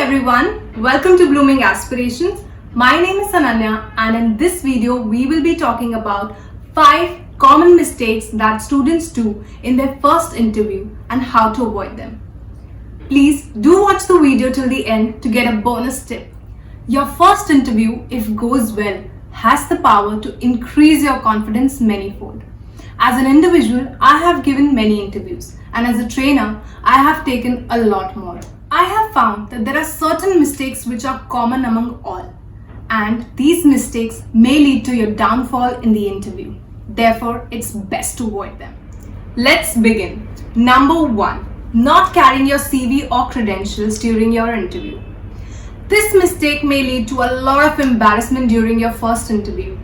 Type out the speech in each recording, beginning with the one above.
everyone, welcome to Blooming Aspirations. My name is Ananya and in this video we will be talking about 5 common mistakes that students do in their first interview and how to avoid them. Please do watch the video till the end to get a bonus tip. Your first interview, if goes well, has the power to increase your confidence manyfold. As an individual, I have given many interviews and as a trainer, I have taken a lot more. I have found that there are certain mistakes which are common among all, and these mistakes may lead to your downfall in the interview. Therefore, it's best to avoid them. Let's begin. Number 1. Not carrying your CV or credentials during your interview. This mistake may lead to a lot of embarrassment during your first interview.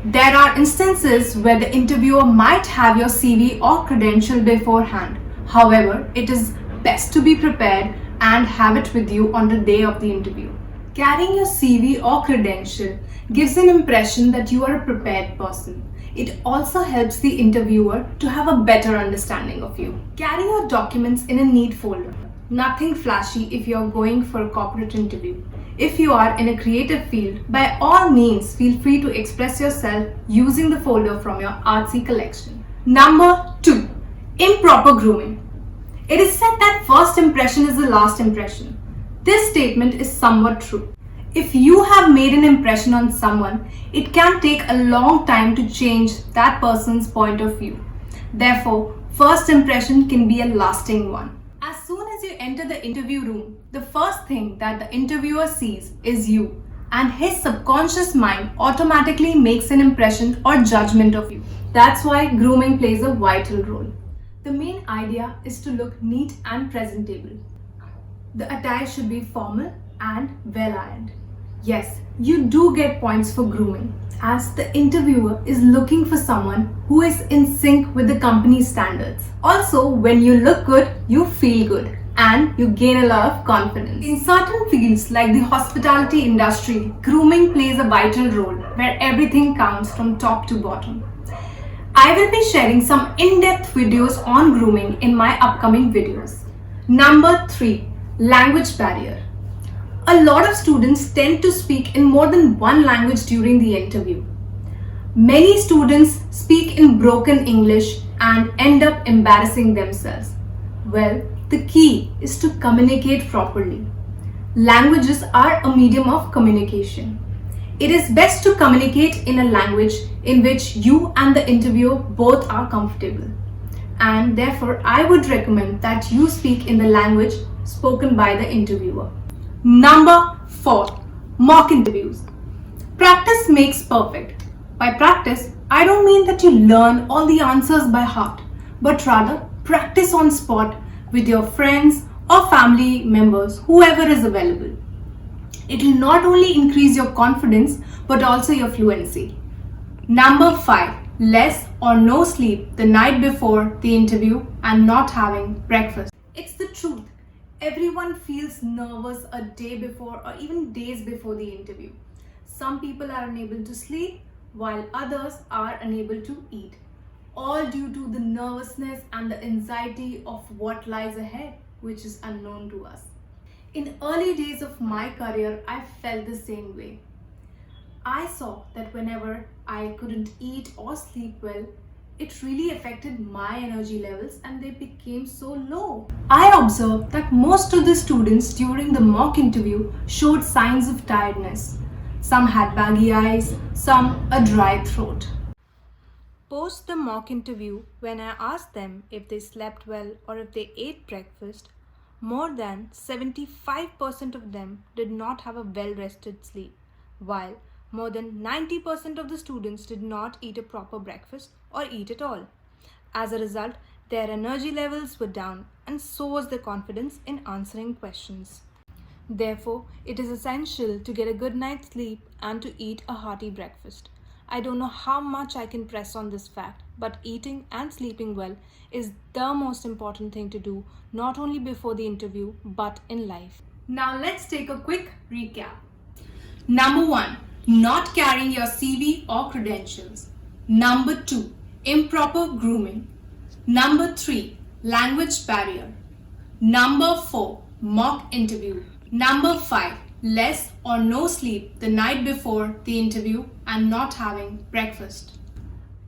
There are instances where the interviewer might have your CV or credential beforehand. However, it is best to be prepared and have it with you on the day of the interview. Carrying your CV or credential gives an impression that you are a prepared person. It also helps the interviewer to have a better understanding of you. Carry your documents in a neat folder. Nothing flashy if you are going for a corporate interview. If you are in a creative field, by all means feel free to express yourself using the folder from your artsy collection. Number 2. Improper grooming. It is said that first impression is the last impression. This statement is somewhat true. If you have made an impression on someone, it can take a long time to change that person's point of view. Therefore, first impression can be a lasting one. As soon as you enter the interview room, the first thing that the interviewer sees is you, and his subconscious mind automatically makes an impression or judgment of you. That's why grooming plays a vital role. The main idea is to look neat and presentable. The attire should be formal and well-ironed. Yes, you do get points for grooming, as the interviewer is looking for someone who is in sync with the company's standards. Also, when you look good, you feel good and you gain a lot of confidence. In certain fields like the hospitality industry, grooming plays a vital role where everything counts from top to bottom. I will be sharing some in-depth videos on grooming in my upcoming videos. Number 3. Language barrier. A lot of students tend to speak in more than one language during the interview. Many students speak in broken English and end up embarrassing themselves. Well, the key is to communicate properly. Languages are a medium of communication. It is best to communicate in a language in which you and the interviewer both are comfortable. And therefore, I would recommend that you speak in the language spoken by the interviewer. Number 4. Mock interviews. Practice makes perfect. By practice, I don't mean that you learn all the answers by heart, but rather practice on spot with your friends or family members, whoever is available. It will not only increase your confidence but also your fluency. Number 5. Less or no sleep the night before the interview and not having breakfast. It's the truth. Everyone feels nervous a day before or even days before the interview. Some people are unable to sleep while others are unable to eat, all due to the nervousness and the anxiety of what lies ahead, which is unknown to us. In early days of my career, I felt the same way. I saw that whenever I couldn't eat or sleep well, it really affected my energy levels and they became so low. I observed that most of the students during the mock interview showed signs of tiredness. Some had baggy eyes, some a dry throat. Post the mock interview, when I asked them if they slept well or if they ate breakfast, more than 75% of them did not have a well-rested sleep, while more than 90% of the students did not eat a proper breakfast or eat at all. As a result, their energy levels were down and so was their confidence in answering questions. Therefore, it is essential to get a good night's sleep and to eat a hearty breakfast. I don't know how much I can press on this fact, but eating and sleeping well is the most important thing to do, not only before the interview, but in life. Now let's take a quick recap. Number 1. Not carrying your CV or credentials. Number 2. Improper grooming. Number 3. Language barrier. Number 4. Mock interview. Number 5. Less or no sleep the night before the interview and not having breakfast.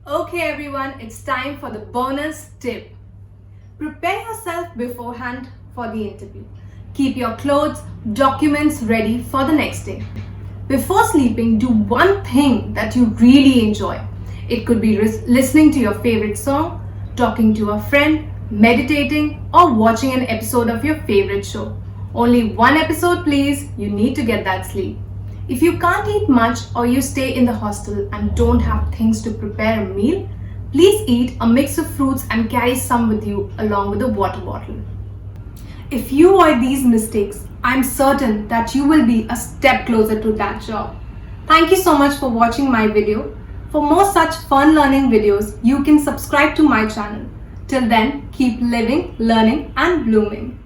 Okay everyone, it's time for the bonus tip. Prepare yourself beforehand for the interview. Keep your clothes, documents ready for the next day. Before sleeping, do one thing that you really enjoy. It could be listening to your favorite song, talking to a friend, meditating, or watching an episode of your favorite show. Only one episode please, you need to get that sleep. If you can't eat much or you stay in the hostel and don't have things to prepare a meal, please eat a mix of fruits and carry some with you along with a water bottle. If you avoid these mistakes, I'm certain that you will be a step closer to that job. Thank you so much for watching my video. For more such fun learning videos, you can subscribe to my channel. Till then, keep living, learning and blooming.